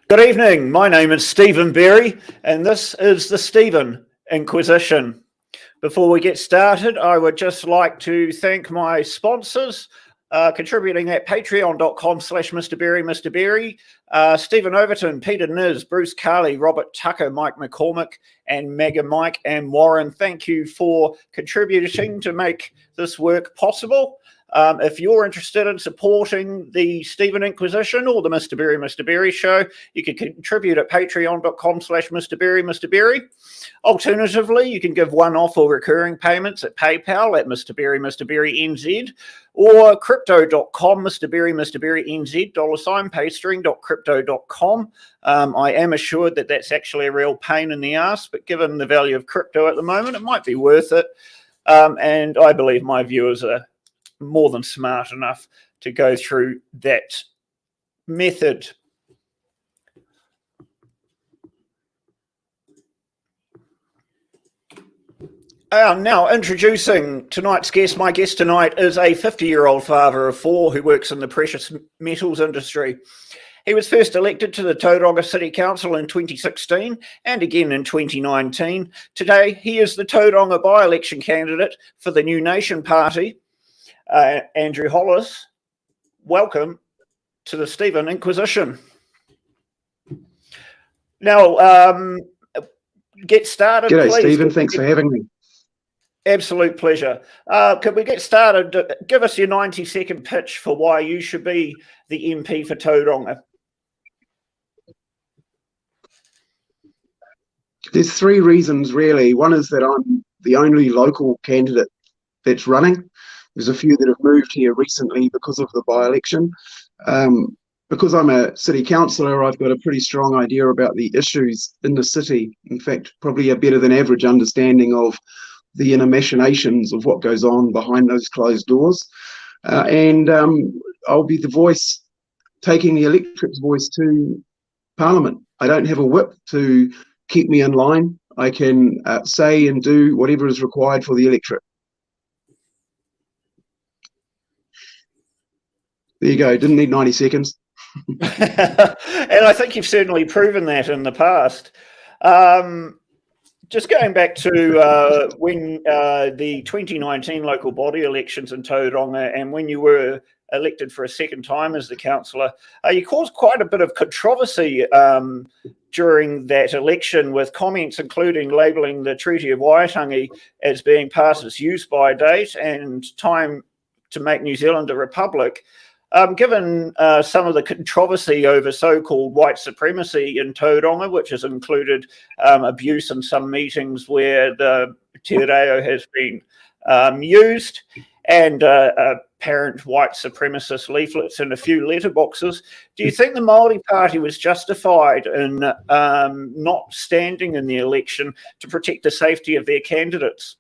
Good evening, my name is Stephen Berry and this is the Stephen Inquisition. Before we get started, I would just like to thank my sponsors contributing at patreon.com/Mr. Berry, Mr. Berry, Stephen Overton, Peter Niz, Bruce Carley, Robert Tucker, Mike McCormick, and Mega Mike and Warren. Thank you for contributing to make this work possible. If you're interested in supporting the Stephen Inquisition or the Mr. Berry Show, you can contribute at patreon.com/Mr. Berry, Mr. Berry. Alternatively, you can give one-off or recurring payments at PayPal at Mr. Berry NZ, or crypto.com, Mr. Berry NZ, $paystring.crypto.com. I am assured that that's actually a real pain in the ass, but given the value of crypto at the moment, it might be worth it. And I believe my viewers are more than smart enough to go through that method. Now, introducing tonight's guest. My guest tonight is a 50-year-old father of four who works in the precious metals industry. He was first elected to the Tauranga City Council in 2016 and again in 2019. Today, he is the Tauranga by-election candidate for the New Nation Party. Andrew Hollis, welcome to the Stephen Inquisition. Now, get started, G'day, please. Stephen. Thanks for having me. Absolute pleasure. Could we get started? Give us your 90-second pitch for why you should be the MP for Tauranga. There's three reasons, really. One is that I'm the only local candidate that's running. There's a few that have moved here recently because of the by-election. Because I'm a city councillor, I've got a pretty strong idea about the issues in the city. In fact, probably a better than average understanding of the inner machinations of what goes on behind those closed doors. And I'll be the voice, taking the electorate's voice to Parliament. I don't have a whip to keep me in line. I can say and do whatever is required for the electorate. There you go. Didn't need 90 seconds. And I think you've certainly proven that in the past. Just going back to when the 2019 local body elections in Tauranga and when you were elected for a second time as the councillor, you caused quite a bit of controversy during that election with comments including labelling the Treaty of Waitangi as being past its use-by date and time to make New Zealand a republic. Given some of the controversy over so-called white supremacy in Tauranga, which has included abuse in some meetings where the te reo has been used, and apparent white supremacist leaflets in a few letterboxes, do you think the Maori Party was justified in not standing in the election to protect the safety of their candidates?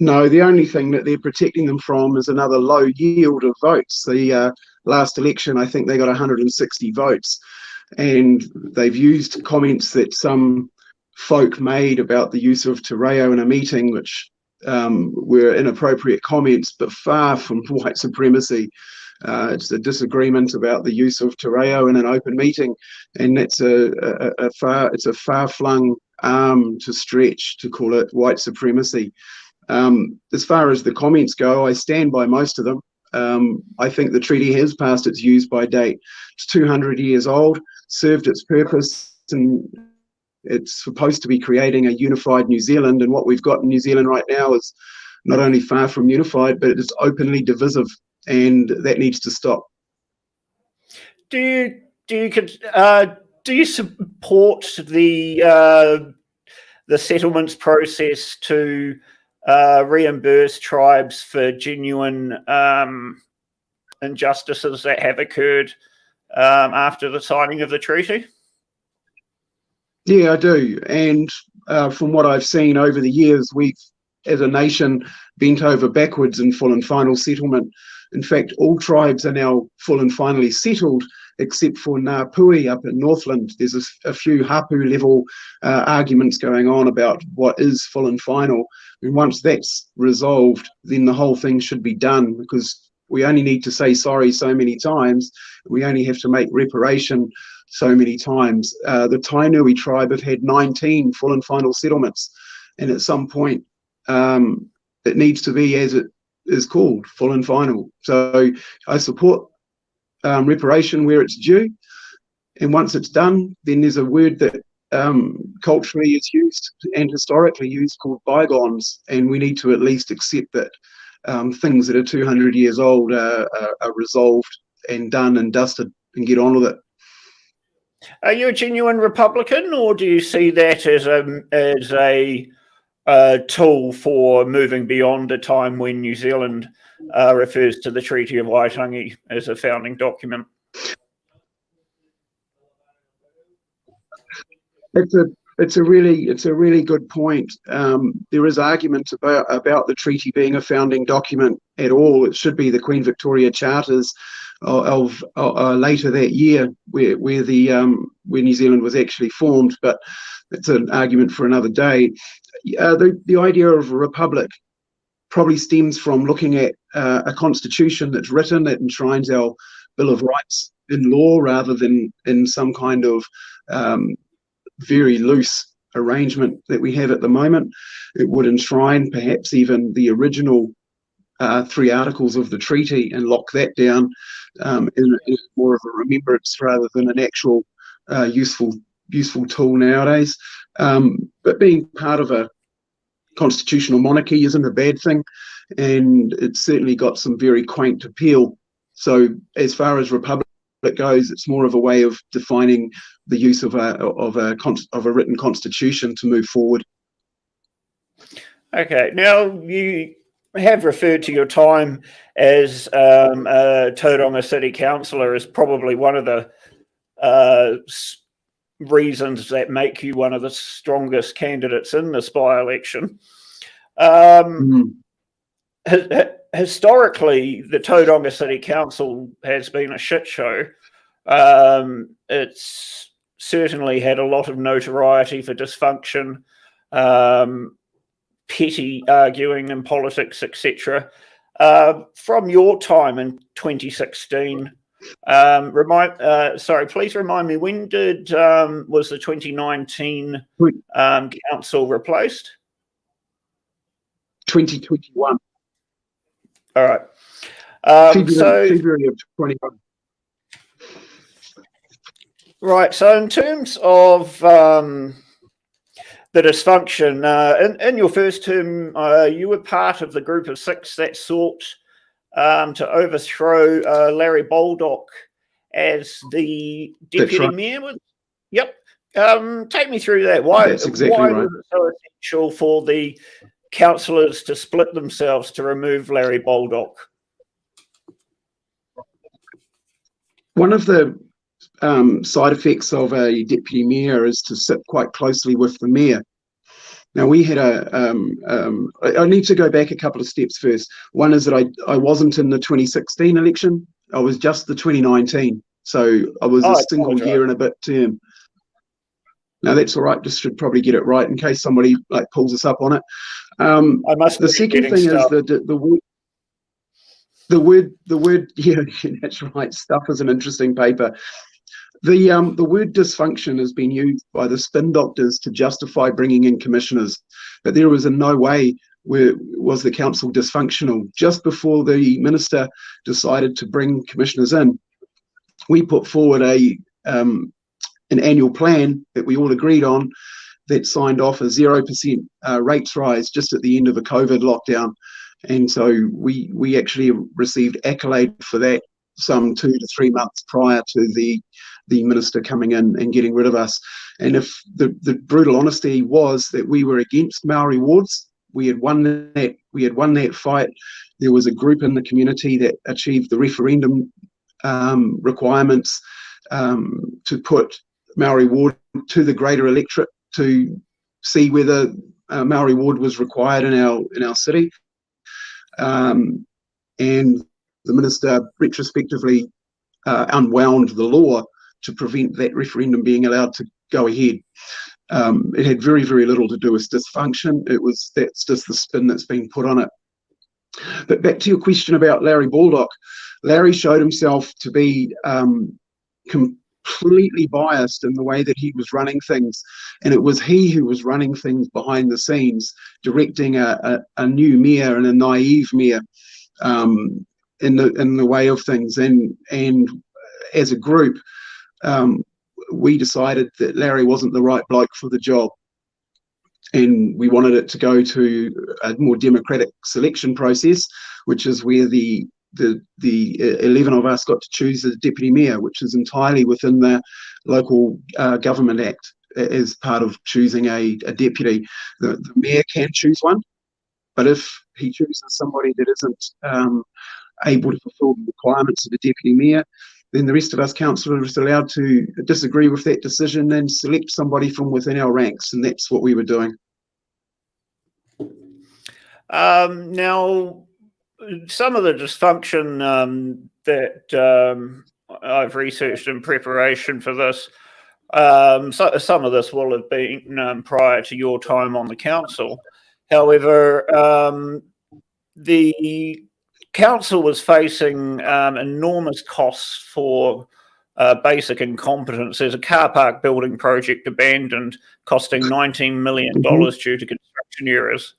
No, the only thing that they're protecting them from is another low yield of votes. The last election, I think they got 160 votes, and they've used comments that some folk made about the use of te reo in a meeting, which were inappropriate comments, but far from white supremacy. It's a disagreement about the use of te reo in an open meeting, and that's a far-flung arm to stretch to call it white supremacy. As far as the comments go, I stand by most of them. I think the treaty has passed its use-by date. It's 200 years old, served its purpose, and it's supposed to be creating a unified New Zealand. And what we've got in New Zealand right now is not only far from unified, but it is openly divisive, and that needs to stop. Do you support the settlements process to reimburse tribes for genuine injustices that have occurred after the signing of the treaty? Yeah, I do. And from what I've seen over the years, we've, as a nation, bent over backwards in full and final settlement. In fact, all tribes are now full and finally settled, except for Ngāpuhi up in Northland. There's a few hapu level arguments going on about what is full and final. And once that's resolved, then the whole thing should be done, because We only need to say sorry so many times. We only have to make reparation so many times. The Tainui tribe have had 19 full and final settlements, and at some point it needs to be, as it is called, full and final. So I support reparation where it's due, and once it's done, then there's a word that culturally is used and historically used called bygones, and we need to at least accept that things that are 200 years old are resolved and done and dusted, and get on with it. Are you a genuine Republican, or do you see that as a tool for moving beyond a time when New Zealand refers to the Treaty of Waitangi as a founding document? It's a really good point. There is argument about the treaty being a founding document at all. It should be the Queen Victoria Charters of later that year, where New Zealand was actually formed. But it's an argument for another day. The idea of a republic probably stems from looking at a constitution that's written that enshrines our Bill of Rights in law, rather than in some kind of very loose arrangement that we have at the moment. It would enshrine perhaps even the original 3 articles of the treaty and lock that down in more of a remembrance rather than an actual useful tool nowadays. But being part of a constitutional monarchy isn't a bad thing, and it's certainly got some very quaint appeal. So as far as republic goes, it's more of a way of defining the use of a written constitution to move forward. Okay. Now, you have referred to your time as a Tauranga City Councillor as probably one of the reasons that make you one of the strongest candidates in this by-election. Historically, the Tauranga City Council has been a shit show. It's certainly had a lot of notoriety for dysfunction, petty arguing in politics, etc. From your time in 2016, please remind me, when was the 2019 council replaced? 2021. All right. February of 21. Right. So in terms of the dysfunction, in your first term, you were part of the group of 6 that sought to overthrow Larry Baldock as the deputy mayor. Yep. Take me through that. Why was it so essential for the councillors to split themselves to remove Larry Baldock? One of the side effects of a deputy mayor is to sit quite closely with the mayor. Now, we had I need to go back a couple of steps first. One is that I wasn't in the 2016 election. I was just the 2019. So I was a single year and a bit term. No, that's all right. Just should probably get it right in case somebody pulls us up on it. The second thing is the word. Yeah, that's right. Stuff is an interesting paper. The word dysfunction has been used by the spin doctors to justify bringing in commissioners, but there was in no way was the council dysfunctional. Just before the minister decided to bring commissioners in, we put forward an annual plan that we all agreed on that signed off a 0% rates rise just at the end of a COVID lockdown. And so we actually received accolade for that some 2 to 3 months prior to the minister coming in and getting rid of us. And if the brutal honesty was that we were against Maori wards, we had won that fight. There was a group in the community that achieved the referendum requirements to put Maori ward to the greater electorate to see whether Maori ward was required in our city. And the minister retrospectively unwound the law to prevent that referendum being allowed to go ahead. It had very, very little to do with dysfunction. That's just the spin that's been put on it. But back to your question about Larry Baldock, Larry showed himself to be completely biased in the way that he was running things, and it was he who was running things behind the scenes, directing a new mayor and a naive mayor in the way of things, and as a group, we decided that Larry wasn't the right bloke for the job, and we wanted it to go to a more democratic selection process, which is where the 11 of us got to choose a deputy mayor, which is entirely within the local government act as part of choosing a deputy. The mayor can choose one, but if he chooses somebody that isn't able to fulfil the requirements of a deputy mayor, then the rest of us councillors are allowed to disagree with that decision and select somebody from within our ranks, and that's what we were doing. Now, some of the dysfunction that I've researched in preparation for this, so some of this will have been prior to your time on the council. However, the council was facing enormous costs for basic incompetence. There's a car park building project abandoned, costing $19 million due to construction errors.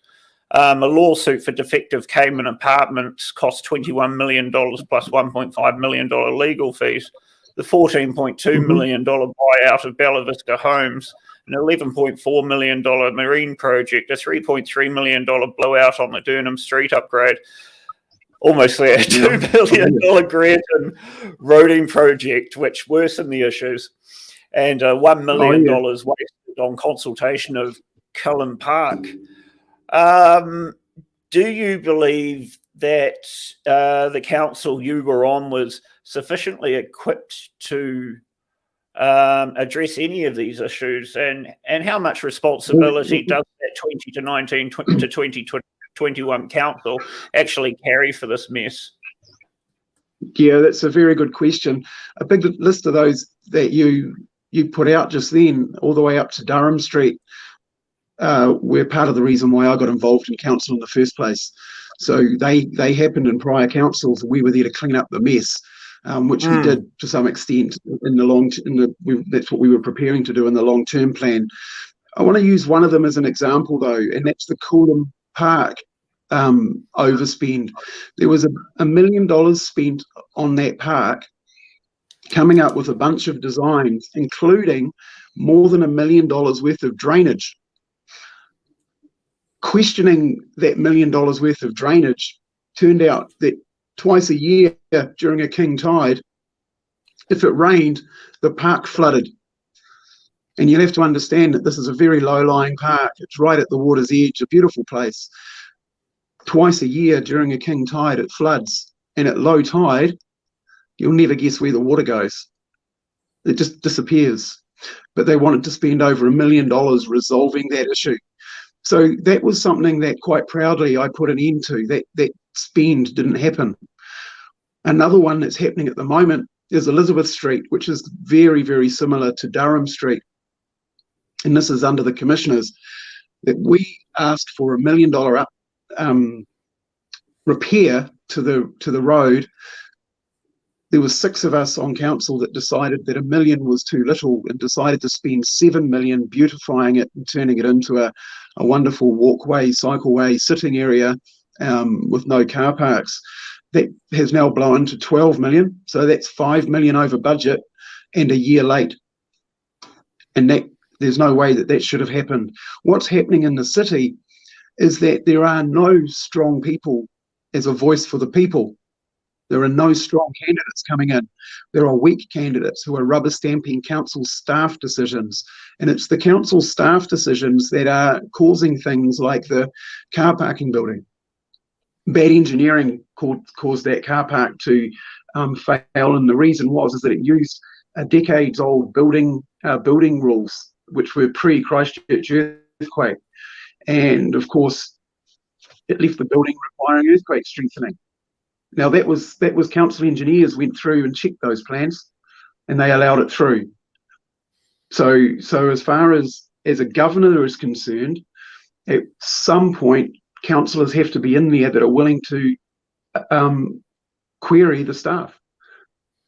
A lawsuit for defective Cayman apartments cost $21 million plus $1.5 million legal fees. The $14.2 million buyout of Bella Vista Homes, an $11.4 million marine project, a $3.3 million blowout on the Durham Street upgrade, almost there, $2 million Granton roading project, which worsened the issues, and $1 million wasted on consultation of Cullen Park. Do you believe that the council you were on was sufficiently equipped to address any of these issues, and how much responsibility does that 2019 to 2021 council actually carry for this mess? Yeah, that's a very good question. A big list of those that you put out just then, all the way up to Durham Street, were part of the reason why I got involved in council in the first place. So they happened in prior councils. We were there to clean up the mess, which we did to some extent in the that's what we were preparing to do in the long-term plan. I want to use one of them as an example though, and that's the Coolum Park overspend. There was $1 million spent on that park, coming up with a bunch of designs, including more than $1 million worth of drainage. Questioning that $1 million worth of drainage, turned out that twice a year during a king tide, if it rained, the park flooded. And you'll have to understand that this is a very low-lying park. It's right at the water's edge, a beautiful place. Twice a year during a king tide, it floods. And at low tide, you'll never guess where the water goes. It just disappears. But they wanted to spend over $1 million resolving that issue. So that was something that quite proudly I put an end to. That spend didn't happen. Another one that's happening at the moment is Elizabeth Street, which is very, very similar to Durham Street. And this is under the commissioners, that we asked for $1 million repair to the road. There was 6 of us on council that decided that $1 million was too little and decided to spend $7 million beautifying it and turning it into a wonderful walkway, cycleway, sitting area with no car parks. That has now blown to $12 million. So that's $5 million over budget and a year late. And there's no way that should have happened. What's happening in the city is that there are no strong people as a voice for the people. There are no strong candidates coming in. There are weak candidates who are rubber stamping council staff decisions. And it's the council staff decisions that are causing things like the car parking building. Bad engineering caused that car park to fail. And the reason is that it used a decades-old building rules, which were pre-Christchurch earthquake. And of course, it left the building requiring earthquake strengthening. Now that was council engineers went through and checked those plans, and they allowed it through. So as far as a governor is concerned, at some point councillors have to be in there that are willing to query the staff,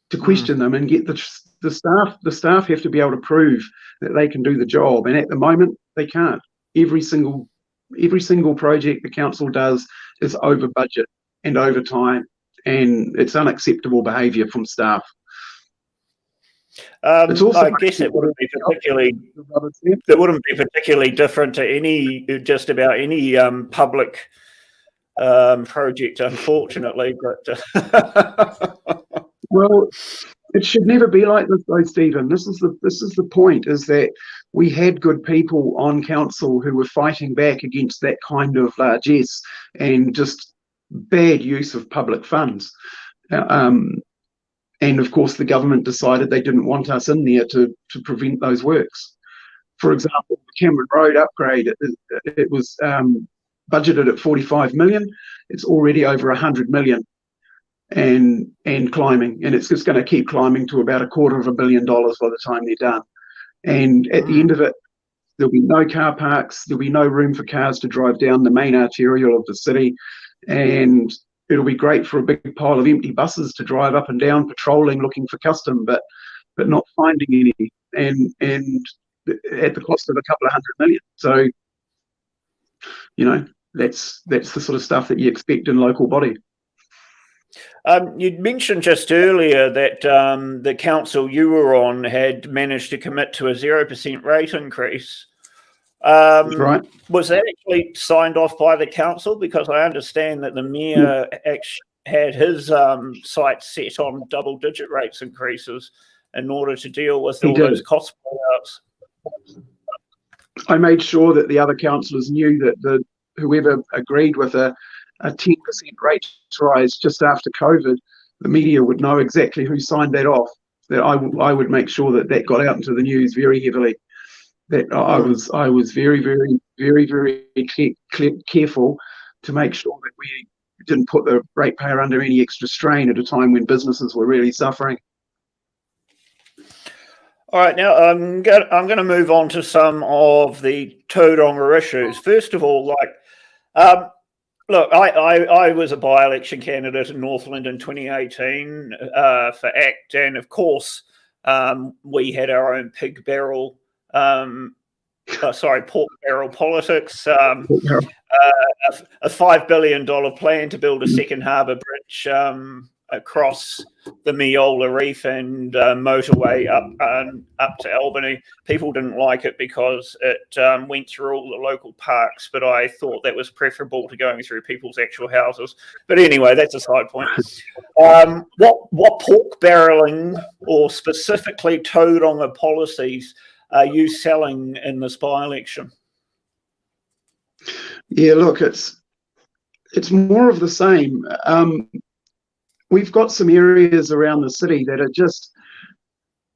to question them and get the staff have to be able to prove that they can do the job, and at the moment they can't. Every single project the council does is over budget and over time, and it's unacceptable behaviour from staff. It's also, I guess it wouldn't be particularly different to just about any public project, unfortunately. But well, it should never be like this, though, Stephen. This is the point: is that we had good people on council who were fighting back against that kind of largesse and just bad use of public funds. And of course, the government decided they didn't want us in there to prevent those works. For example, the Cameron Road upgrade, it was budgeted at 45 million. It's already over 100 million and climbing. And it's just going to keep climbing to about $250 million by the time they're done. And at the end of it, there'll be no car parks. There'll be no room for cars to drive down the main arterial of the city. And it'll be great for a big pile of empty buses to drive up and down, patrolling, looking for custom, but not finding any, and at the cost of a couple of $100 million. So, you know, that's the sort of stuff that you expect in local body. You'd mentioned just earlier that the council you were on had managed to commit to a 0% rate increase. Right. Was that actually signed off by the council? Because I understand that the mayor actually had his sights set on double-digit rates increases in order to deal with all those cost blowouts. I made sure that the other councillors knew that whoever agreed with a 10% rate rise just after COVID, the media would know exactly who signed that off. That I would make sure that got out into the news very heavily. That I was very, very, very, very careful to make sure that we didn't put the ratepayer under any extra strain at a time when businesses were really suffering. All right, now I'm going to move on to some of the Tauranga issues. First of all, look, I was a by-election candidate in Northland in 2018 for ACT, and of course we had our own pork barrel politics. A $5 billion plan to build a second harbour bridge across the Meola Reef and motorway up to Albany. People didn't like it because it went through all the local parks, but I thought that was preferable to going through people's actual houses. But anyway, that's a side point. What pork barrelling or specifically Tauranga policies are you selling in this by-election? Yeah, look, it's more of the same. We've got some areas around the city that are just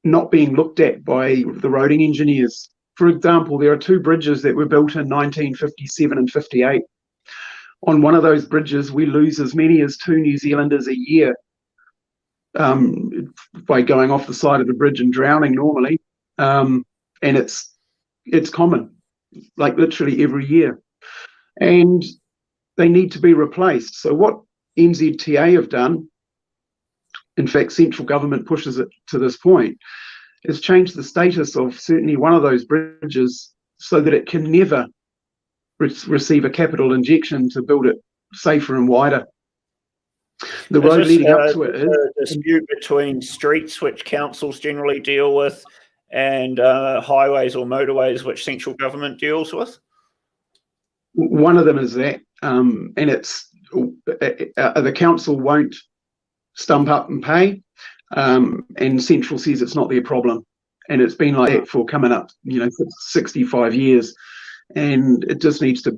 not being looked at by the roading engineers. For example, there are two bridges that were built in 1957 and 58. On one of those bridges, we lose as many as 2 New Zealanders a year by going off the side of the bridge and drowning normally. And it's common, like literally every year. And they need to be replaced. So what NZTA have done, in fact, central government pushes it to this point, is change the status of certainly one of those bridges so that it can never receive a capital injection to build it safer and wider. The road leading up to it is a dispute between streets, which councils generally deal with, and highways or motorways, which central government deals with. One of them is that, and it's the council won't stump up and pay, and central says it's not their problem, and it's been like that for coming up 65 years, and they just need to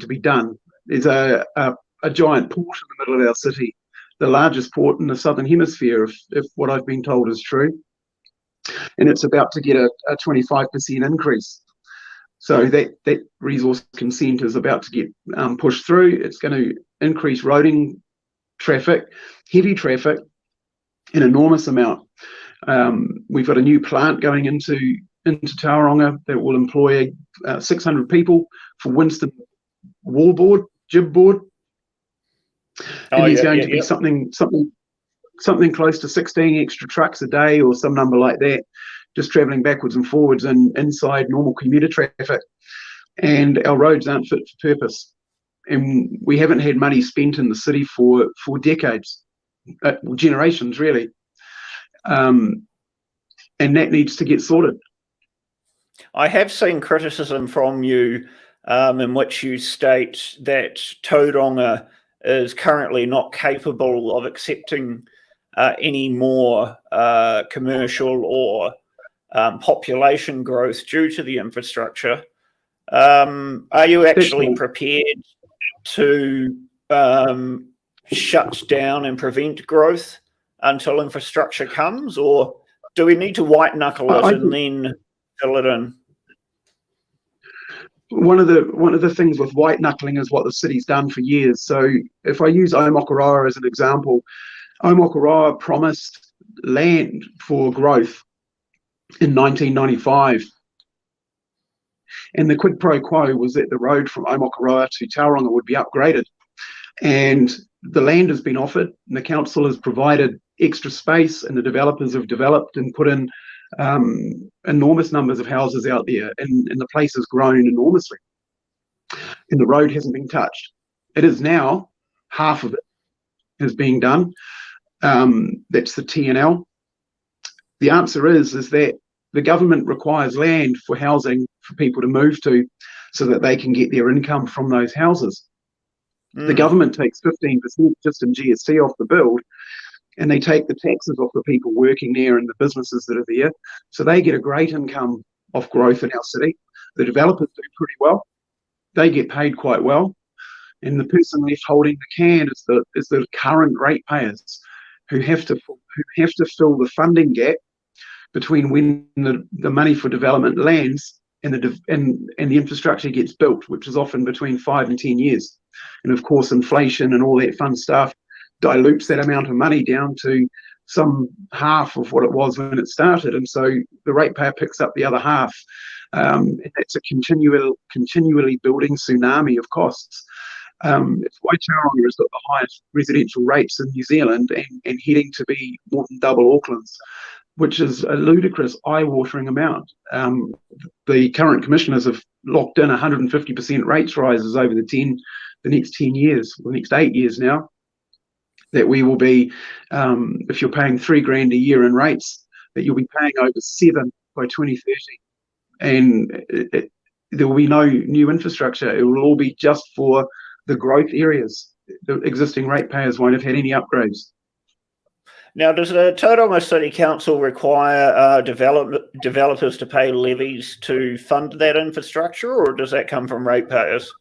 be done. There's a giant port in the middle of our city, the largest port in the southern hemisphere, if what I've been told is true, and it's about to get a 25% increase. So that resource consent is about to get pushed through. It's going to increase roading traffic, heavy traffic, an enormous amount. We've got a new plant going into Tauranga that will employ 600 people for Winston wallboard, jib board. And Oh, there's yeah, going yeah, to be yeah. something close to 16 extra trucks a day or some number like that, just travelling backwards and forwards and inside normal commuter traffic. And our roads aren't fit for purpose. And we haven't had money spent in the city for decades, generations really. And that needs to get sorted. I have seen criticism from you in which you state that Tauranga is currently not capable of accepting any more commercial or population growth due to the infrastructure. Are you actually prepared to shut down and prevent growth until infrastructure comes, or do we need to white knuckle it and then fill it in? One of the things with white knuckling is what the city's done for years. So if I use Aomakaroa as an example, Aomakaroa promised land for growth in 1995. And the quid pro quo was that the road from Aomakaroa to Tauranga would be upgraded. And the land has been offered, and the council has provided extra space, and the developers have developed and put in enormous numbers of houses out there, and the place has grown enormously. And the road hasn't been touched. It is now, half of it is being done. That's the TNL. The answer is that the government requires land for housing for people to move to so that they can get their income from those houses. The government takes 15% just in GST off the build, and they take the taxes off the people working there and the businesses that are there. So they get a great income off growth in our city. The developers do pretty well. They get paid quite well. And the person left holding the can is the current ratepayers who have to fill the funding gap between when the money for development lands and the infrastructure gets built, which is often between 5 and 10 years. And of course, inflation and all that fun stuff dilutes that amount of money down to some half of what it was when it started. And so the ratepayer picks up the other half. And it's a continually building tsunami of costs. It's why Tauranga has got the highest residential rates in New Zealand and heading to be more than double Auckland's, which is a ludicrous, eye-watering amount. The current commissioners have locked in 150% rates rises over the next 10 years, the next 8 years now, that we will be, if you're paying $3,000 a year in rates, that you'll be paying over $7 by 2030. And there will be no new infrastructure. It will all be just for the growth areas. The existing ratepayers won't have had any upgrades. Now, does the Tauranga City Council require developers to pay levies to fund that infrastructure, or does that come from ratepayers?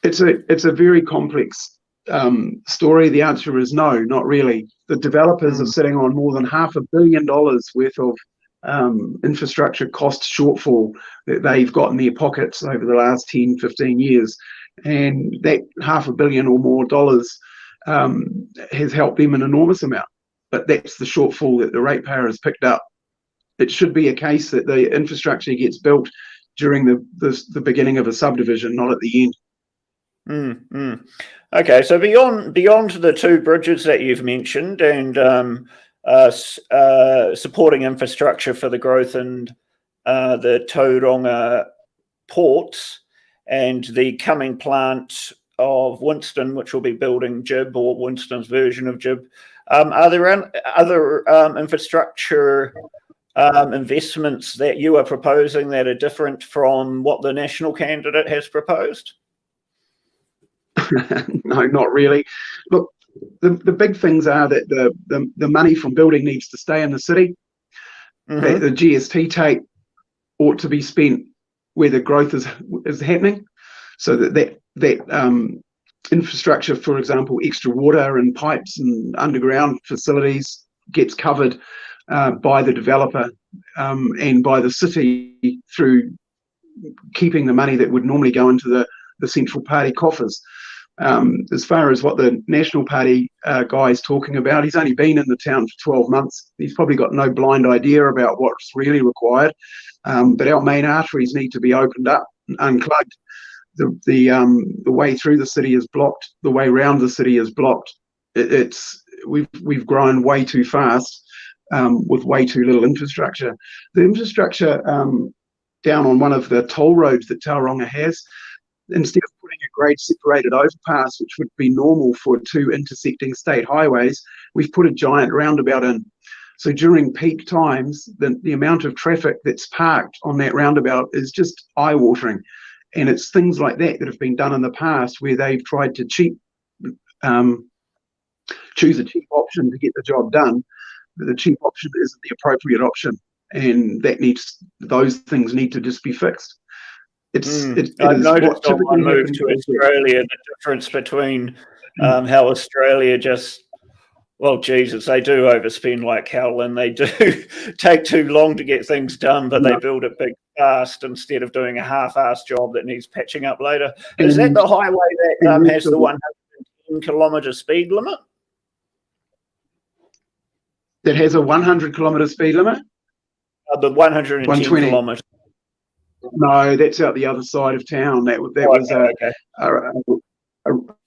It's a very complex story. The answer is no, not really. The developers are sitting on more than $500 million worth of infrastructure cost shortfall that they've got in their pockets over the last 10, 15 years. And that $500 million or more dollars has helped them an enormous amount. But that's the shortfall that the ratepayer has picked up. It should be a case that the infrastructure gets built during the beginning of a subdivision, not at the end. Okay, so beyond the two bridges that you've mentioned and supporting infrastructure for the growth and the Tauranga ports and the coming plant of Winston, which will be building Jib or Winston's version of Jib, are there other infrastructure investments that you are proposing that are different from what the national candidate has proposed? No, not really. Look, the big things are that the money from building needs to stay in the city. That the GST take ought to be spent where the growth is happening, so that infrastructure, for example, extra water and pipes and underground facilities gets covered by the developer and by the city through keeping the money that would normally go into the Central Party coffers. As far as what the National Party guy is talking about, he's only been in the town for 12 months. He's probably got no blind idea about what's really required. But our main arteries need to be opened up and unplugged. the way through the city is blocked. The way around the city is blocked. We've grown way too fast with way too little infrastructure. The infrastructure down on one of the toll roads that Tauranga has, instead of putting a grade separated overpass, which would be normal for two intersecting state highways, we've put a giant roundabout in. So during peak times, the amount of traffic that's parked on that roundabout is just eye-watering. And it's things like that that have been done in the past where they've tried to choose a cheap option to get the job done. But the cheap option isn't the appropriate option, and those things need to just be fixed. I've noticed on my move to Australia the difference between how Australia just, well, Jesus, they do overspend like hell, and they do take too long to get things done, but they build it big fast instead of doing a half-assed job that needs patching up later. Is that the highway that has the 110-kilometre speed limit? That has a 100-kilometre speed limit? The 110 kilometres. No, that's out the other side of town. That was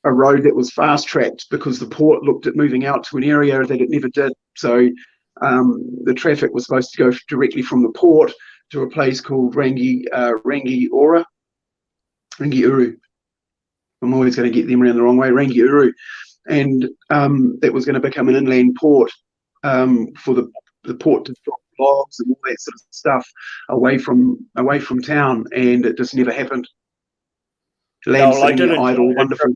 a road that was fast-tracked because the port looked at moving out to an area that it never did. So the traffic was supposed to go directly from the port to a place called Rangiora. Rangiuru. I'm always going to get them around the wrong way. Rangiuru. And that was going to become an inland port for the port to drop logs and all that sort of stuff away from town, and it just never happened. Land sitting idle, wonderful.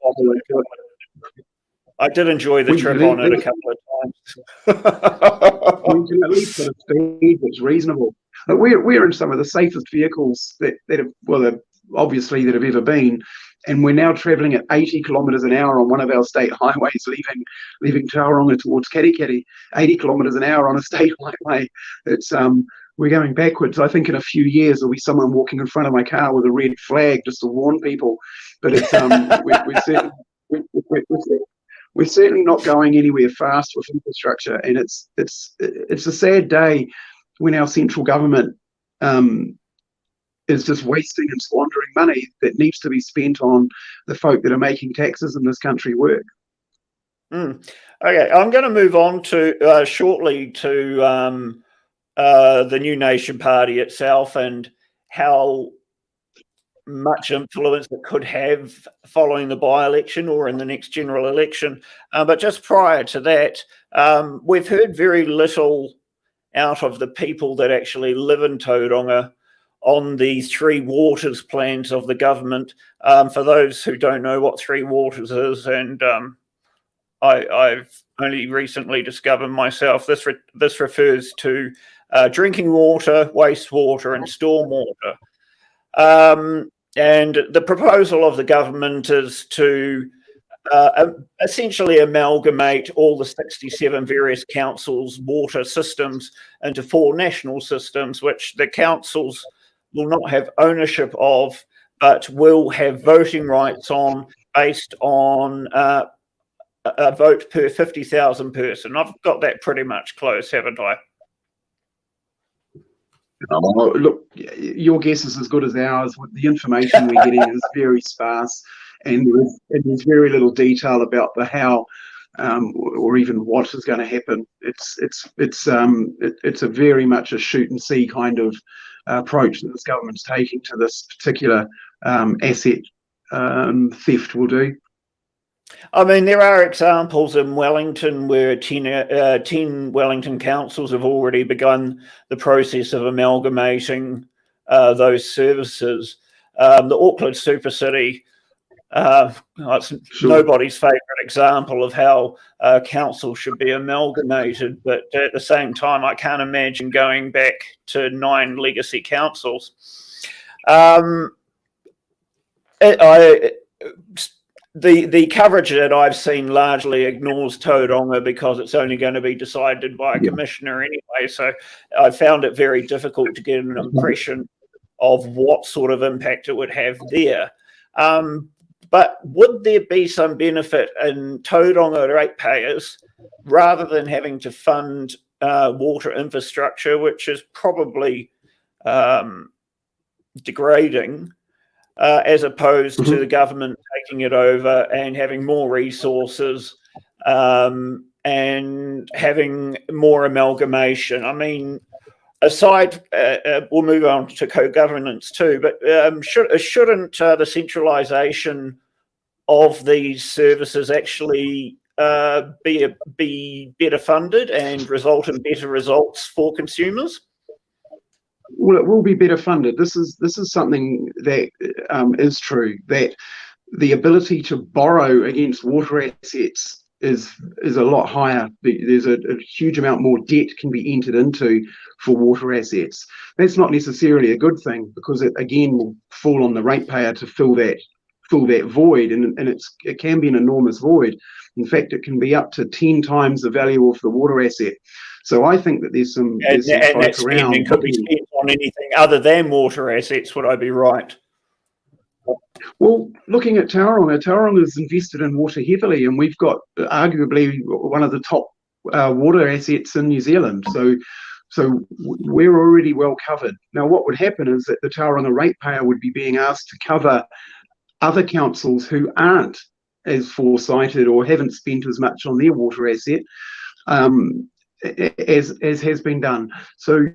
I did enjoy the trip on it a couple of times. We can at least put a speed that's reasonable. But we're in some of the safest vehicles that have obviously that have ever been, and we're now travelling at 80 kilometres an hour on one of our state highways, leaving Tauranga towards Katikati. 80 kilometres an hour on a state highway. It's we're going backwards. I think in a few years there'll be someone walking in front of my car with a red flag just to warn people. But it's we're certainly not going anywhere fast with infrastructure, and it's a sad day when our central government is just wasting and squandering money that needs to be spent on the folk that are making taxes in this country work. Okay, I'm going to move on to shortly to the New Nation Party itself and how much influence it could have following the by-election or in the next general election. But just prior to that, we've heard very little out of the people that actually live in Tauranga on the Three Waters plans of the government. For those who don't know what Three Waters is, and I've only recently discovered myself, this refers to drinking water, wastewater, and stormwater. And the proposal of the government is to essentially amalgamate all the 67 various councils' water systems into 4 national systems, which the councils will not have ownership of, but will have voting rights on based on a vote per 50,000 person. I've got that pretty much close, haven't I? Look, your guess is as good as ours. The information we're getting is very sparse, and there's very little detail about the how or even what is going to happen. It's a very much a shoot and see kind of approach that this government's taking to this particular asset theft will do. I mean, there are examples in Wellington where 10 Wellington councils have already begun the process of amalgamating those services. The Auckland Super City, it's nobody's favourite example of how council should be amalgamated, but at the same time, I can't imagine going back to 9 legacy councils. The coverage that I've seen largely ignores Tauranga because it's only going to be decided by a commissioner anyway. So I found it very difficult to get an impression of what sort of impact it would have there. But would there be some benefit in Tauranga ratepayers rather than having to fund water infrastructure, which is probably degrading? as opposed to Mhm. the government taking it over and having more resources and having more amalgamation. I mean, aside, we'll move on to co-governance too, but shouldn't the centralisation of these services actually be better funded and result in better results for consumers? Well, it will be better funded. This is something that is true. That the ability to borrow against water assets is a lot higher. There's a huge amount more debt can be entered into for water assets. That's not necessarily a good thing, because it again will fall on the ratepayer to fill that void, and it can be an enormous void. In fact, it can be up to 10 times the value of the water asset. So I think that there's some And folk that spending around. could be spent on anything other than water assets, would I be right? Well, looking at Tauranga is invested in water heavily, and we've got arguably one of the top water assets in New Zealand. So we're already well covered. Now, what would happen is that the Tauranga ratepayer would be being asked to cover other councils who aren't as foresighted or haven't spent as much on their water asset as has been done. So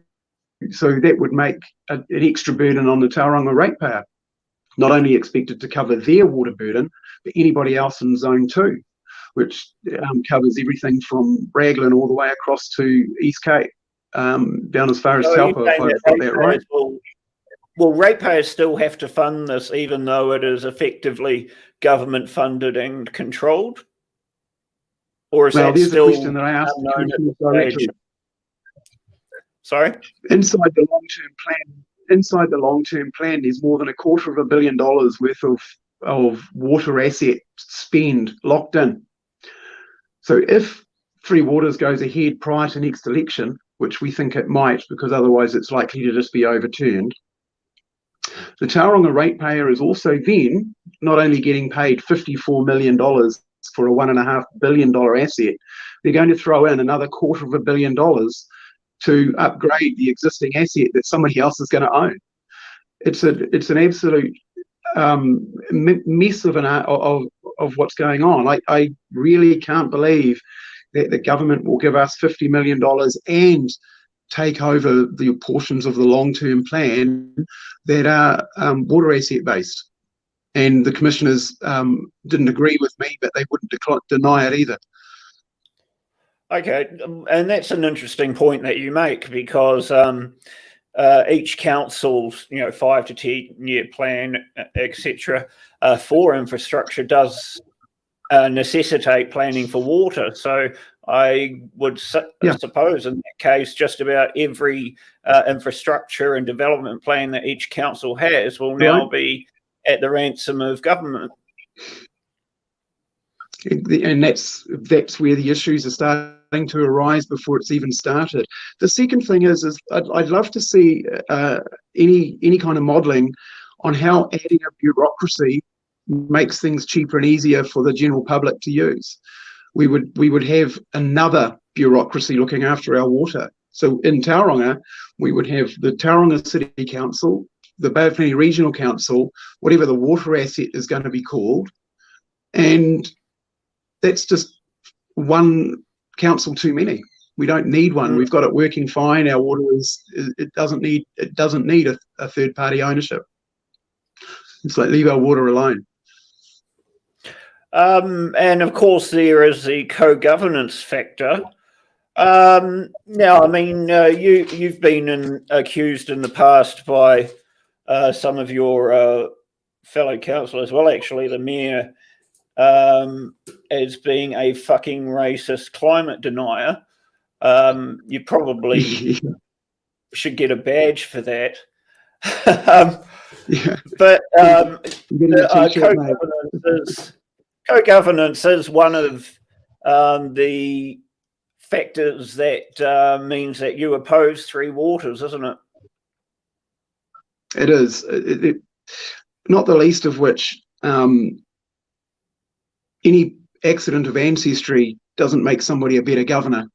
that would make an extra burden on the Tauranga ratepayer, not only expected to cover their water burden, but anybody else in Zone 2, which covers everything from Raglan all the way across to East Cape, down as far as Taupo, if I've got that right. Will ratepayers still have to fund this, even though it is effectively government funded and controlled? Or is that still a question that I asked the commissioners directly. Sorry? Inside the long-term plan, there's more than $250 million worth of water asset spend locked in. So if Free Waters goes ahead prior to next election, which we think it might, because otherwise it's likely to just be overturned, the Tauranga ratepayer is also then not only getting paid $54 million for a $1.5 billion asset, they're going to throw in another $250 million to upgrade the existing asset that somebody else is going to own. It's an absolute mess of what's going on. I really can't believe that the government will give us $50 million and take over the portions of the long-term plan that are water asset based. And the commissioners didn't agree with me, but they wouldn't deny it either. Okay, and that's an interesting point that you make, because each council's 5 to 10 year plan, etc., for infrastructure does necessitate planning for water. So I would suppose in that case, just about every infrastructure and development plan that each council has will now be at the ransom of government. And that's where the issues are starting to arise before it's even started. The second thing is I'd love to see any kind of modelling on how adding a bureaucracy makes things cheaper and easier for the general public to use. We would have another bureaucracy looking after our water. So in Tauranga, we would have the Tauranga City Council, the Bay of Plenty Regional Council, whatever the water asset is going to be called, and that's just one council too many. We don't need one. We've got it working fine. Our water it doesn't need a third party ownership. It's like, leave our water alone. And of course, there is the co-governance factor. Now, I mean, you've been accused in the past by some of your fellow councillors, well, actually, the mayor, as being a fucking racist climate denier. You probably should get a badge for that. But co-governance is one of the factors that means that you oppose Three Waters, isn't it? It is. Not the least of which, any accident of ancestry doesn't make somebody a better governor.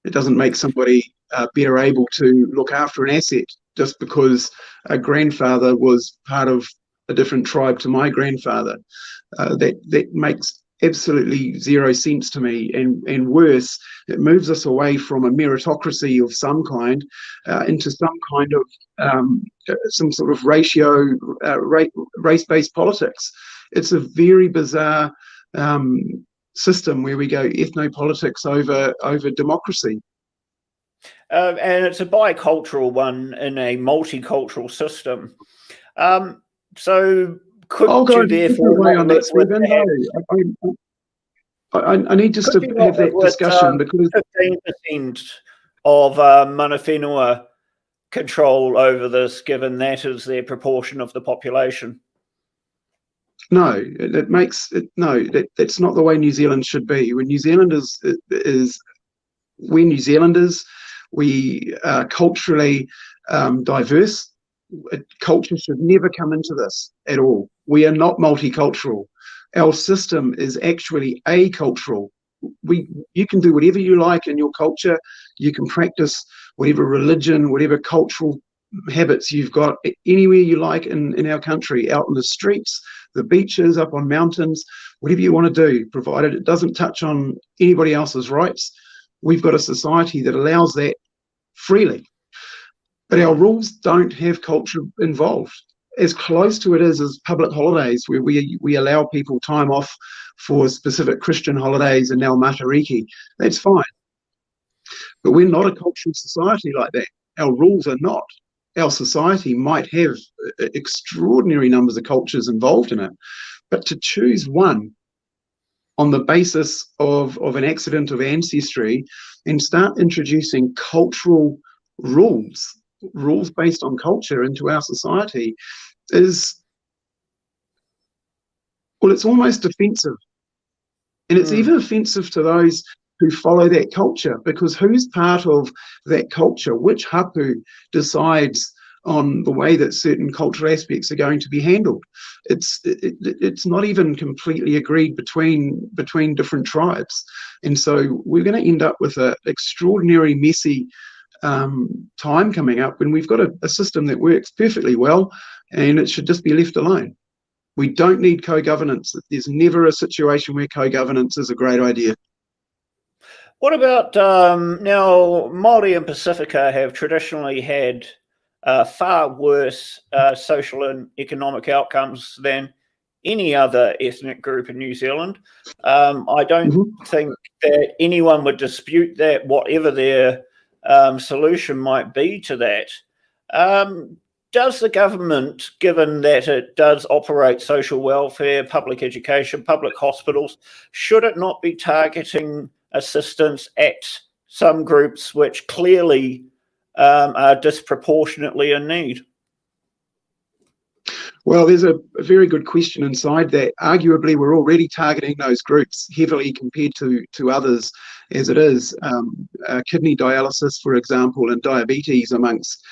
It doesn't make somebody better able to look after an asset just because a grandfather was part of a different tribe to my grandfather. That makes absolutely zero sense to me, and worse, it moves us away from a meritocracy of some kind into some kind of some sort of race-based politics. It's a very bizarre system where we go ethnopolitics over democracy. And it's a bicultural one in a multicultural system. So couldn't you therefore way on that, Stephen? I need just to have that discussion because 15% of mana whenua control over this, given that is their proportion of the population. No, it makes it no. That's not the way New Zealand should be. When New Zealanders we're New Zealanders, we are culturally diverse. Culture should never come into this at all. We are not multicultural. Our system is actually acultural. You can do whatever you like in your culture. You can practice whatever religion, whatever cultural habits you've got anywhere you like in our country, out in the streets, the beaches, up on mountains, whatever you want to do, provided it doesn't touch on anybody else's rights. We've got a society that allows that freely. But our rules don't have culture involved. As close to it is as public holidays, where we allow people time off for specific Christian holidays and now Matariki. That's fine. But we're not a cultural society like that. Our rules are not. Our society might have extraordinary numbers of cultures involved in it, but to choose one on the basis of an accident of ancestry and start introducing cultural rules based on culture into our society is, well, it's almost offensive. And it's even offensive to those who follow that culture, because who's part of that culture? Which hapu decides on the way that certain cultural aspects are going to be handled? It's not even completely agreed between different tribes. And so we're going to end up with an extraordinary messy time coming up when we've got a system that works perfectly well and it should just be left alone. We don't need co-governance. There's never a situation where co-governance is a great idea. What about now? Maori and Pacifica have traditionally had far worse social and economic outcomes than any other ethnic group in New Zealand. I don't think that anyone would dispute that, whatever their solution might be to that. Does the government, given that it does operate social welfare, public education, public hospitals, should it not be targeting assistance at some groups which clearly are disproportionately in need? Well, there's a very good question inside that. Arguably, we're already targeting those groups heavily compared to others as it is. Kidney dialysis, for example, and diabetes amongst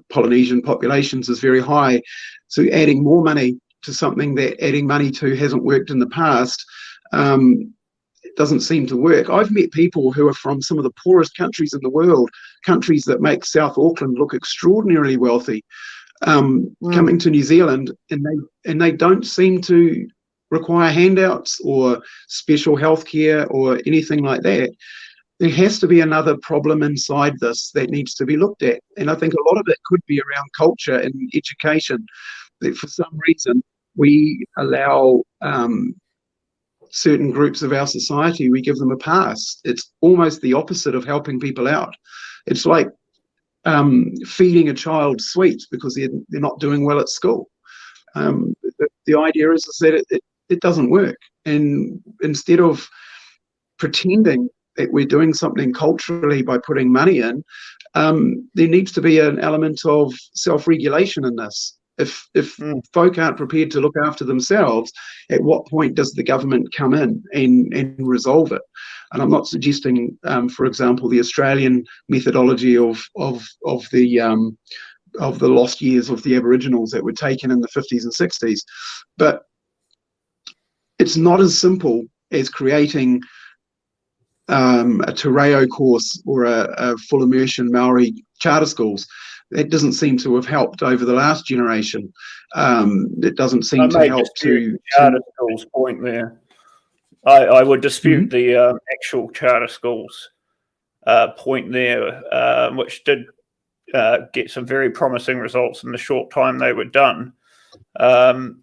Polynesian populations is very high. So adding more money to something that adding money to hasn't worked in the past, it doesn't seem to work. I've met people who are from some of the poorest countries in the world, countries that make South Auckland look extraordinarily wealthy, coming to New Zealand, and they don't seem to require handouts or special healthcare or anything like that. There has to be another problem inside this that needs to be looked at. And I think a lot of it could be around culture and education, that for some reason we allow certain groups of our society, we give them a pass. It's almost the opposite of helping people out. It's like feeding a child sweets because they're not doing well at school. The idea is that it doesn't work. And instead of pretending that we're doing something culturally by putting money in, there needs to be an element of self-regulation in this. If folk aren't prepared to look after themselves, at what point does the government come in and resolve it? And I'm not suggesting, for example, the Australian methodology of the lost years of the Aboriginals that were taken in the 50s and 60s, but it's not as simple as creating a te reo course or a full immersion Maori charter schools. that doesn't seem to have helped over the last generation. It doesn't seem to may help dispute to the charter schools point there. I would dispute the actual charter schools point there, which did get some very promising results in the short time they were done. But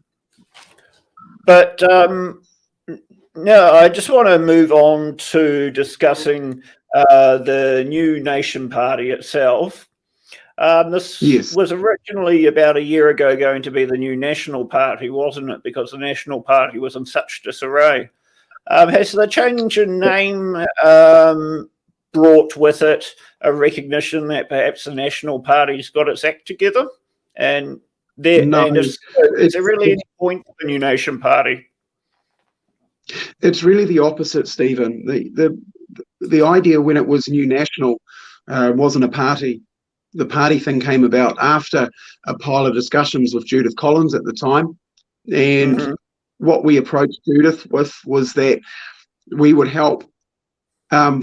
no, I just want to move on to discussing the New Nation Party itself. This was originally about a year ago going to be the New National Party, wasn't it? Because the National Party was in such disarray. Has the change in name brought with it a recognition that perhaps the National Party's got its act together? And is there really any point for the New Nation Party? It's really the opposite, Stephen. The idea when it was New National wasn't a party. The party thing came about after a pile of discussions with Judith Collins at the time. And what we approached Judith with was that we would help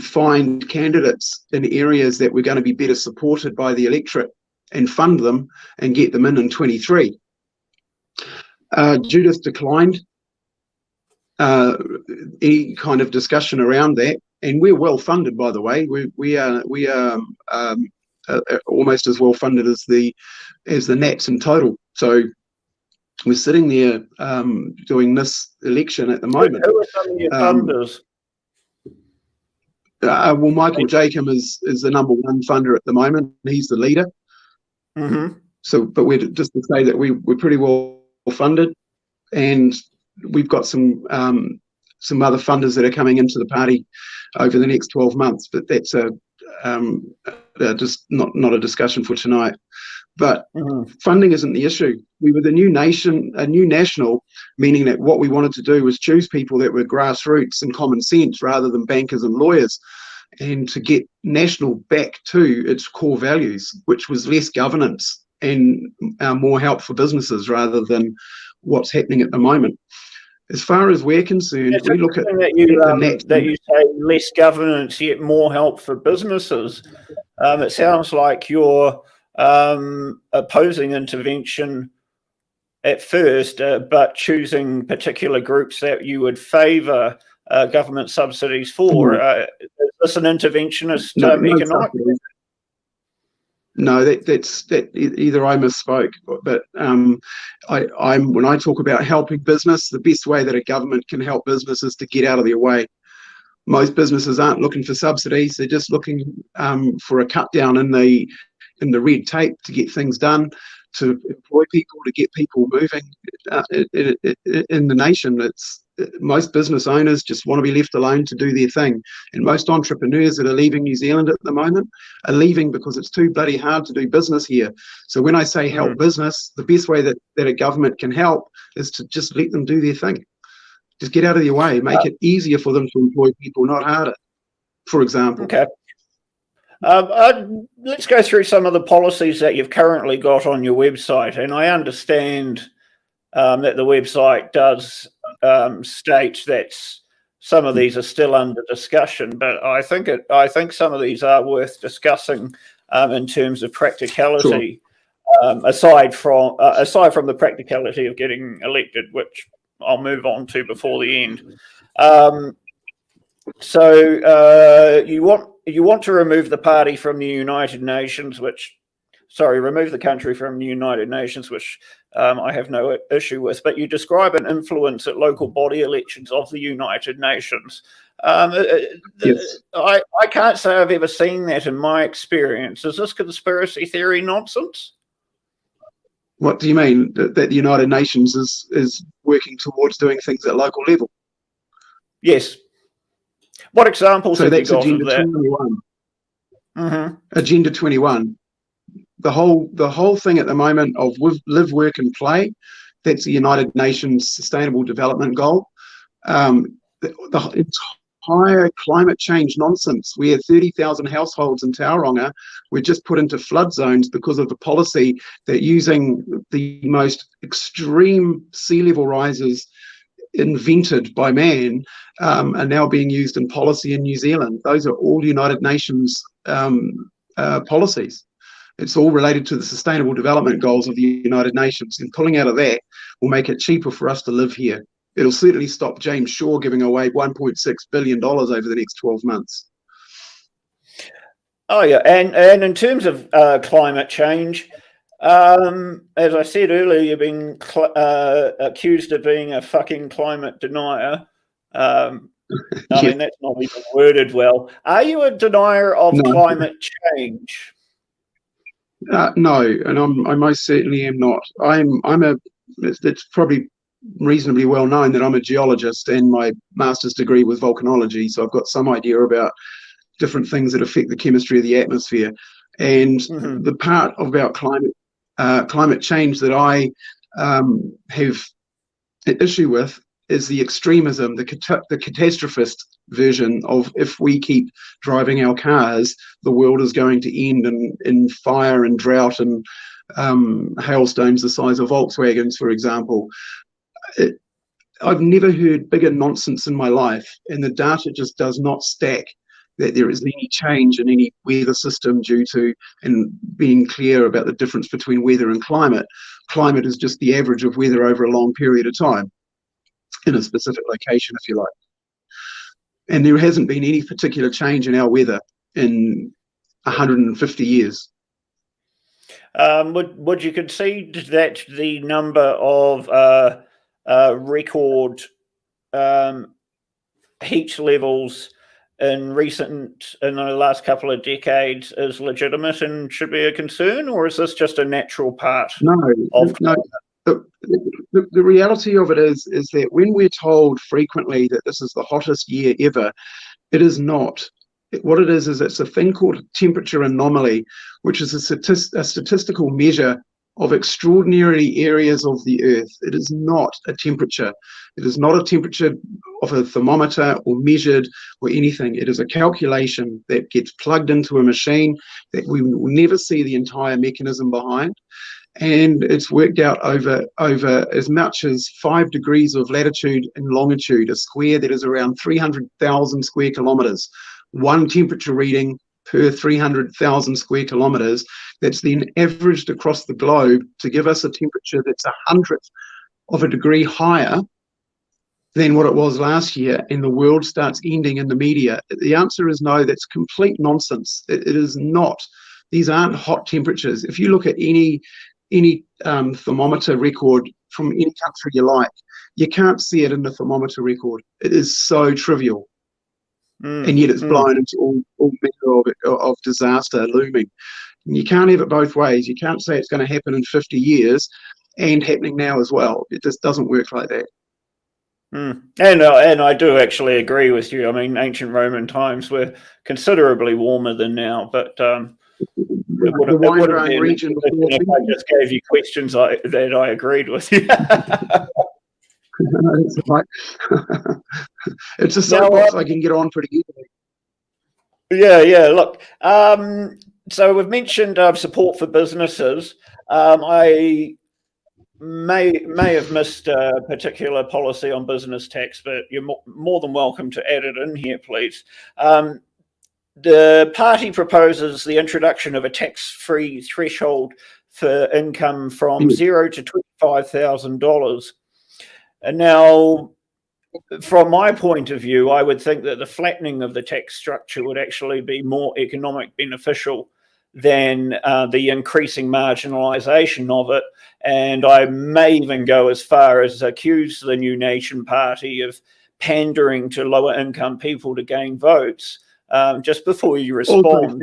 find candidates in areas that were going to be better supported by the electorate and fund them and get them in 23. Judith declined any kind of discussion around that, and we're well funded, by the way. We are almost as well funded as the Nats in total. So we're sitting there doing this election at the moment. Who are some of your funders? Well, Michael Jacob is the number one funder at the moment. He's the leader. So, but we're just to say that we're pretty well funded, and we've got some other funders that are coming into the party over the next 12 months. But that's just not a discussion for tonight. But funding isn't the issue. We were the New Nation, a New National, meaning that what we wanted to do was choose people that were grassroots and common sense rather than bankers and lawyers, and to get National back to its core values, which was less governance and more help for businesses rather than what's happening at the moment. As far as we're concerned, we look at that you say less governance yet more help for businesses. It sounds like you're opposing intervention at first, but choosing particular groups that you would favour government subsidies for. Is this an interventionist economic? No, that's either I misspoke, but when I talk about helping business, the best way that a government can help business is to get out of their way. Most businesses aren't looking for subsidies; they're just looking for a cut down in the red tape to get things done, to employ people, to get people moving in the nation. Most business owners just want to be left alone to do their thing, and most entrepreneurs that are leaving New Zealand at the moment are leaving because it's too bloody hard to do business here. So when I say help business, the best way that a government can help is to just let them do their thing. Just get out of their way, make it easier for them to employ people, not harder, for example. Okay. Let's go through some of the policies that you've currently got on your website. And I understand that the website does state that some of these are still under discussion, but I think some of these are worth discussing in terms of practicality. Sure. Aside from the practicality of getting elected, which I'll move on to before the end. So you want to remove the party from the United Nations, remove the country from the United Nations, which I have no issue with, but you describe an influence at local body elections of the United Nations. Yes. I can't say I've ever seen that in my experience. Is this conspiracy theory nonsense? What do you mean? That the United Nations is working towards doing things at local level? Yes. What examples have you got Agenda of that? 21. Agenda 21. The whole thing at the moment of live, work and play, that's the United Nations Sustainable Development Goal. The entire climate change nonsense, where 30,000 households in Tauranga were just put into flood zones because of the policy that using the most extreme sea level rises invented by man are now being used in policy in New Zealand. Those are all United Nations policies. It's all related to the Sustainable Development Goals of the United Nations, and pulling out of that will make it cheaper for us to live here. It'll certainly stop James Shaw giving away $1.6 billion over the next 12 months. Oh yeah, and in terms of climate change, as I said earlier, you've been accused of being a fucking climate denier. I mean, that's not even worded well. Are you a denier of climate change? No, and I most certainly am not. It's probably reasonably well known that I'm a geologist, and my master's degree was volcanology, so I've got some idea about different things that affect the chemistry of the atmosphere. And the part about climate change that I have an issue with is the extremism, the catastrophist version of, if we keep driving our cars, the world is going to end in fire and drought and hailstones the size of Volkswagens, for example. I've never heard bigger nonsense in my life, and the data just does not stack that there is any change in any weather system due to, and being clear about the difference between weather and climate. Climate is just the average of weather over a long period of time in a specific location, if you like. And there hasn't been any particular change in our weather in 150 years. Would you concede that the number of record heat levels in the last couple of decades is legitimate and should be a concern, or is this just a natural part of climate? The reality of it is that when we're told frequently that this is the hottest year ever, it is not. What it is it's a thing called temperature anomaly, which is a statistical measure of extraordinary areas of the Earth. It is not a temperature. It is not a temperature of a thermometer or measured or anything. It is a calculation that gets plugged into a machine that we will never see the entire mechanism behind. And it's worked out over as much as 5 degrees of latitude and longitude, a square that is around 300,000 square kilometers. One temperature reading per 300,000 square kilometers, that's then averaged across the globe to give us a temperature that's 1/100th of a degree higher than what it was last year, and the world starts ending in the media. The answer is no, that's complete nonsense. It is not. These aren't hot temperatures. If you look at any thermometer record from any country you like, you can't see it in the thermometer record. It is so trivial. And yet it's blown into all manner of disaster looming. And you can't have it both ways. You can't say it's going to happen in 50 years and happening now as well. It just doesn't work like that. And I do actually agree with you. I mean, ancient Roman times were considerably warmer than now, but the wine-growing region if I just gave you questions that I agreed with you. That's right. It's a soapbox I can get on pretty easily. Yeah. Look, so we've mentioned support for businesses. I may have missed a particular policy on business tax, but you're more than welcome to add it in here, please. The party proposes the introduction of a tax-free threshold for income from $0 to $25,000. And now, from my point of view, I would think that the flattening of the tax structure would actually be more economic beneficial than the increasing marginalisation of it. And I may even go as far as accuse the New Nation Party of pandering to lower income people to gain votes. Just before you respond,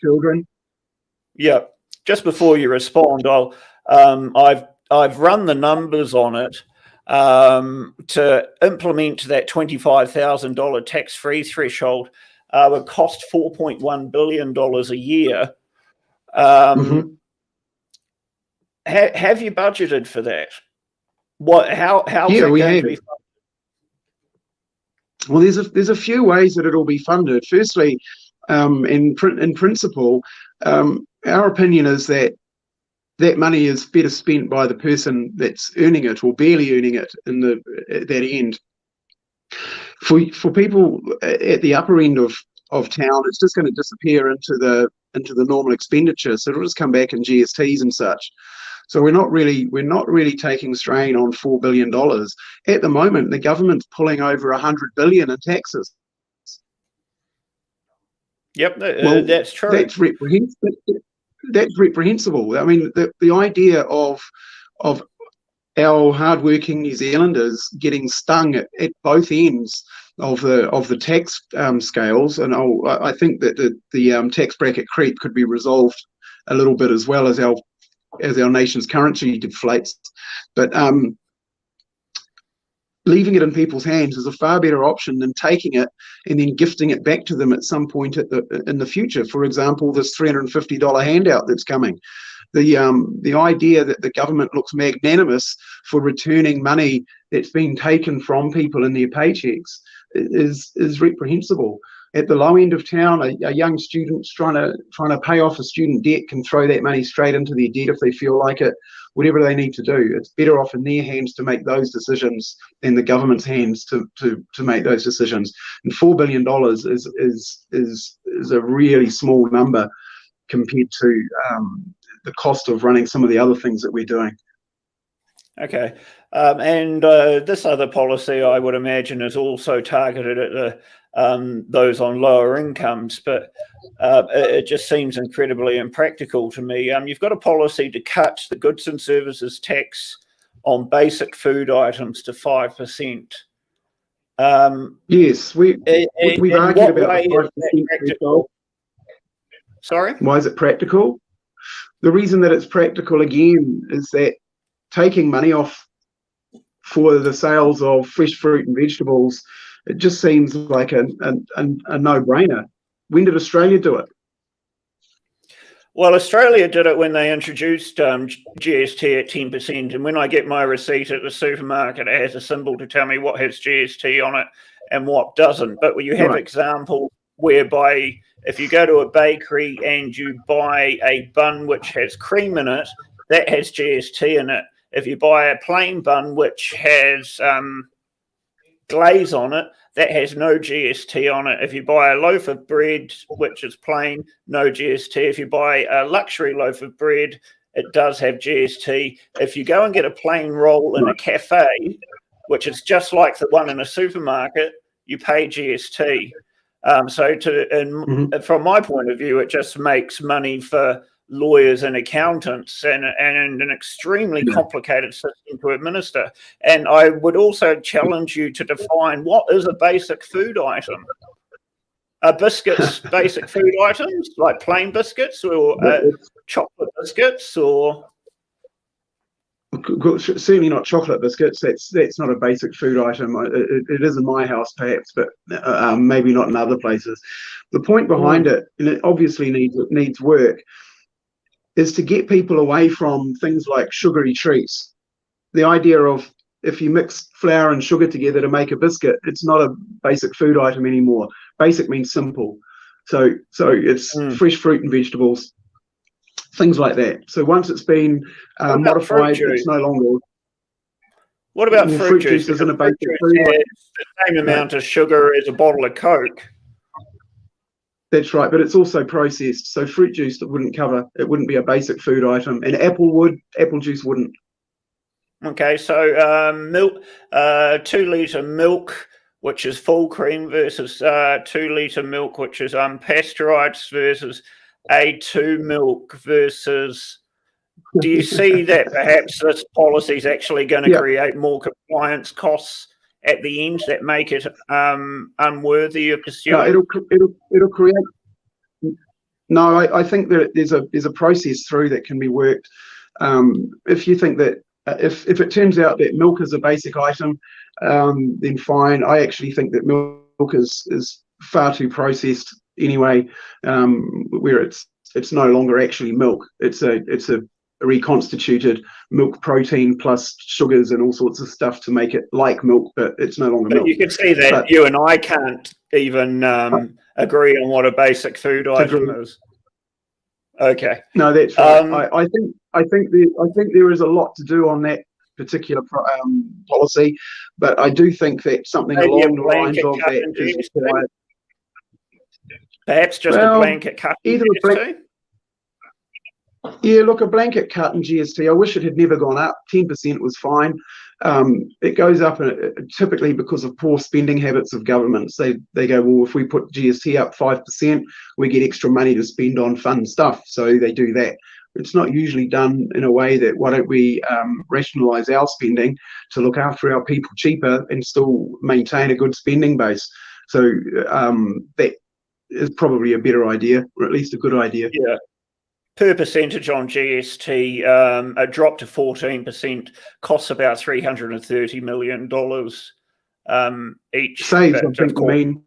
children. Yeah, just before you respond, I've run the numbers on it. To implement that $25,000 tax-free threshold would cost $4.1 billion a year. Have you budgeted for that? How is that going to be funded? Well, there's a few ways that it'll be funded. Firstly, in principle, our opinion is that money is better spent by the person that's earning it or barely earning it at that end. For people at the upper end of town, it's just going to disappear into into the normal expenditure. So it'll just come back in GSTs and such. So we're not really taking strain on $4 billion at the moment. The government's pulling over $100 billion in taxes. Yep, Well, that's true. That's reprehensible. I mean, the idea of our hardworking New Zealanders getting stung at both ends of the tax scales, and I think that the tax bracket creep could be resolved a little bit as well as our nation's currency deflates. But leaving it in people's hands is a far better option than taking it and then gifting it back to them at some point in the future. For example, this $350 handout that's coming. The idea that the government looks magnanimous for returning money that's been taken from people in their paychecks is reprehensible. At the low end of town, a young student trying to pay off a student debt can throw that money straight into their debt if they feel like it. Whatever they need to do, it's better off in their hands to make those decisions than the government's hands to make those decisions. And $4 billion is a really small number compared to the cost of running some of the other things that we're doing. Okay. And this other policy, I would imagine, is also targeted at those on lower incomes, but it just seems incredibly impractical to me. You've got a policy to cut the goods and services tax on basic food items to 5%. Yes, we've argued about the 5%. Sorry? Why is it practical? The reason that it's practical, again, is that taking money off for the sales of fresh fruit and vegetables, it just seems like a no-brainer. When did Australia do it? Well, Australia did it when they introduced GST at 10%. And when I get my receipt at the supermarket, it has a symbol to tell me what has GST on it and what doesn't. But you have examples whereby if you go to a bakery and you buy a bun which has cream in it, that has GST in it. If you buy a plain bun which has glaze on it, that has no GST on it. If you buy a loaf of bread which is plain, no GST. If you buy a luxury loaf of bread, it does have GST. If you go and get a plain roll in a cafe, which is just like the one in a supermarket, you pay GST. From my point of view, it just makes money for lawyers and accountants and an extremely complicated system to administer. And I would also challenge you to define what is a basic food item. Are biscuits basic food items, like plain biscuits, or chocolate biscuits, or? Certainly not chocolate biscuits. That's not a basic food item. It is in my house, perhaps, but maybe not in other places. The point behind it, and it obviously needs work, is to get people away from things like sugary treats. The idea of if you mix flour and sugar together to make a biscuit, it's not a basic food item anymore. Basic means simple. So it's fresh fruit and vegetables, things like that. So once it's been modified, it's no longer. What about fruit juice? Isn't a basic food item. The same amount of sugar as a bottle of Coke. That's right, but it's also processed. So fruit juice, it wouldn't be a basic food item. And apple juice wouldn't. Okay, so milk, 2 litre milk, which is full cream, versus 2 litre milk, which is unpasteurized, versus A2 milk versus. Do you see that perhaps this policy is actually going to create more compliance costs at the end that make it unworthy of pursuing? It'll create. No, I think that there's a process through that can be worked. If you think that if it turns out that milk is a basic item, then fine. I actually think that milk is far too processed anyway, where it's no longer actually milk. It's a reconstituted milk protein plus sugars and all sorts of stuff to make it like milk, but it's no longer milk. You can see that you and I can't even agree on what a basic food item is. Okay. No, that's right. I think there is a lot to do on that particular policy, but I do think that something along the lines of that is required. Perhaps just a blanket cut in GST? Yeah, look, a blanket cut in GST. I wish it had never gone up. 10% was fine. It goes up typically because of poor spending habits of governments. They go, well, if we put GST up 5%, we get extra money to spend on fun stuff. So they do that. It's not usually done in a way that, why don't we rationalise our spending to look after our people cheaper and still maintain a good spending base. So that is probably a better idea, or at least a good idea. Yeah. Per percentage on GST, a drop to 14% costs about $330 million each. Saves, I think, mean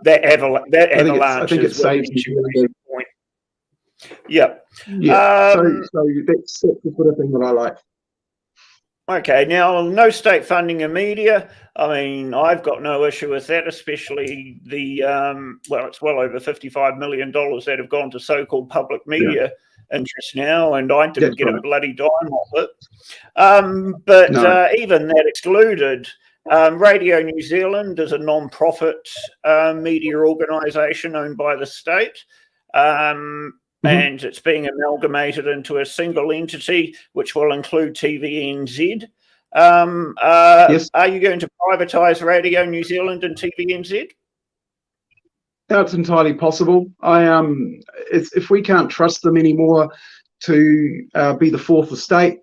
that avalanche. I think it saves. Point. Yeah. Yeah. So that's the sort of thing that I like. Okay, now no state funding of media. I mean, I've got no issue with that, especially the it's well over $55 million that have gone to so-called public media interests now, and I didn't get a bloody dime off it. But even that excluded, Radio New Zealand is a non-profit media organisation owned by the state. And it's being amalgamated into a single entity, which will include TVNZ. Yes. Are you going to privatise Radio New Zealand and TVNZ? That's entirely possible. If we can't trust them anymore to be the fourth estate,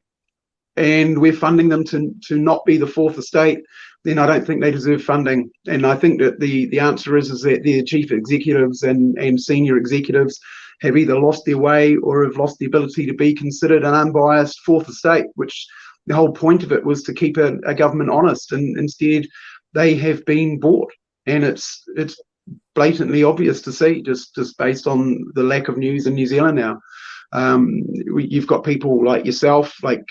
and we're funding them to not be the fourth estate, then I don't think they deserve funding. And I think that the answer is that their chief executives and senior executives have either lost their way or have lost the ability to be considered an unbiased fourth estate, which the whole point of it was to keep a government honest, and instead they have been bought. And it's blatantly obvious to see, just based on the lack of news in New Zealand now. You've got people like yourself, like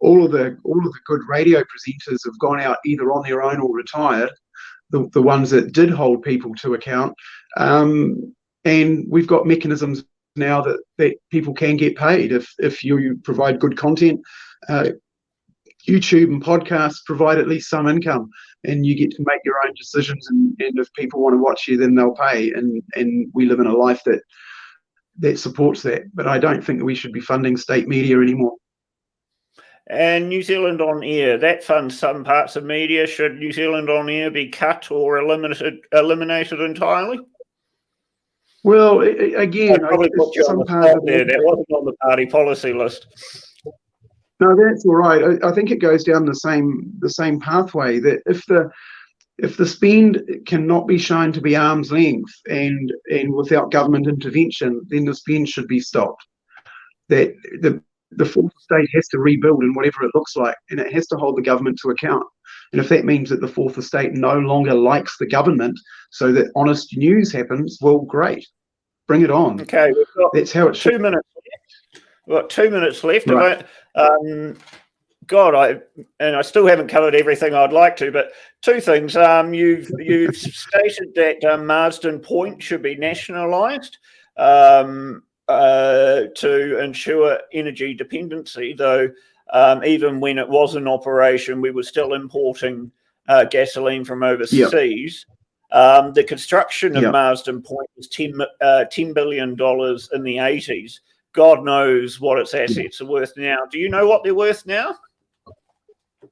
all of the good radio presenters have gone out either on their own or retired, the ones that did hold people to account. And we've got mechanisms now that people can get paid if you provide good content. YouTube and podcasts provide at least some income, and you get to make your own decisions. And if people want to watch you, then they'll pay. And we live in a life that supports that. But I don't think that we should be funding state media anymore. And New Zealand On Air, that funds some parts of media. Should New Zealand On Air be cut or eliminated entirely? Well, again, some part of there that wasn't on the party policy list. No, that's all right. I think it goes down the same pathway, that if the spend cannot be shown to be arm's length and without government intervention, then the spend should be stopped. That the fourth estate has to rebuild in whatever it looks like, and it has to hold the government to account. And if that means that the fourth estate no longer likes the government so that honest news happens, well, great. Bring it on. Okay, that's how it should. 2 minutes left. We've got 2 minutes left. Right. I still haven't covered everything I'd like to, but two things. You've stated that Marsden Point should be nationalised to ensure energy dependency, though even when it was in operation, we were still importing gasoline from overseas. The construction of Marsden Point was $10 billion in the 80s. God knows what its assets are worth now. Do you know what they're worth now?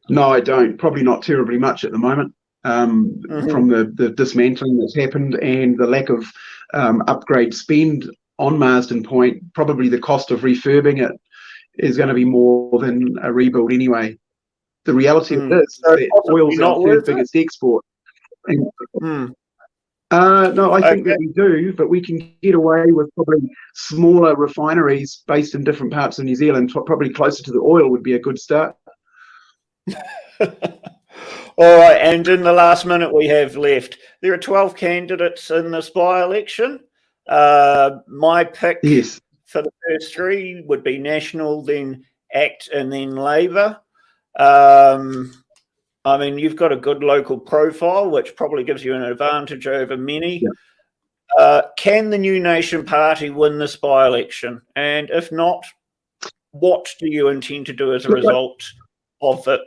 No, I don't. Probably not terribly much at the moment. From the dismantling that's happened and the lack of upgrade spend on Marsden Point, probably the cost of refurbing it is going to be more than a rebuild anyway. The reality of this is that oil's our third biggest export. No, I think that we do, but we can get away with probably smaller refineries based in different parts of New Zealand. Probably closer to the oil would be a good start. All right, and in the last minute we have left, there are 12 candidates in this by-election. My pick for the first three would be National, then ACT, and then Labour. I mean, you've got a good local profile, which probably gives you an advantage over many. Can the New Nation Party win this by-election? And if not, what do you intend to do as a result of it?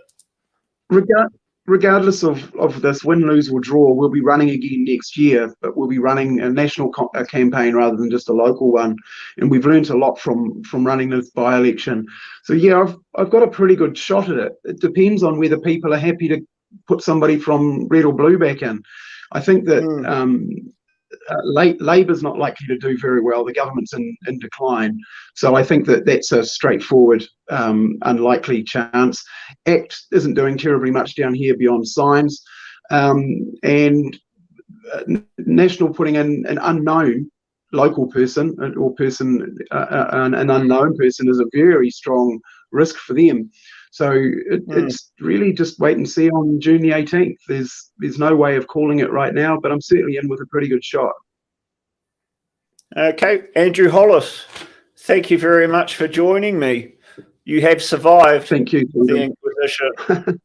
regardless of this win, lose or draw, we'll be running again next year, but we'll be running a national campaign rather than just a local one. And we've learned a lot from running this by-election. So yeah, I've got a pretty good shot at it. It depends on whether people are happy to put somebody from red or blue back in. I think that Labor's not likely to do very well. The government's in decline. So I think that that's a straightforward, unlikely chance. ACT isn't doing terribly much down here beyond signs. And National putting in an unknown local person or person, an unknown person is a very strong risk for them. So it's really just wait and see on June the 18th. There's no way of calling it right now, but I'm certainly in with a pretty good shot. Okay, Andrew Hollis, thank you very much for joining me. You have survived Thank you, the Inquisition.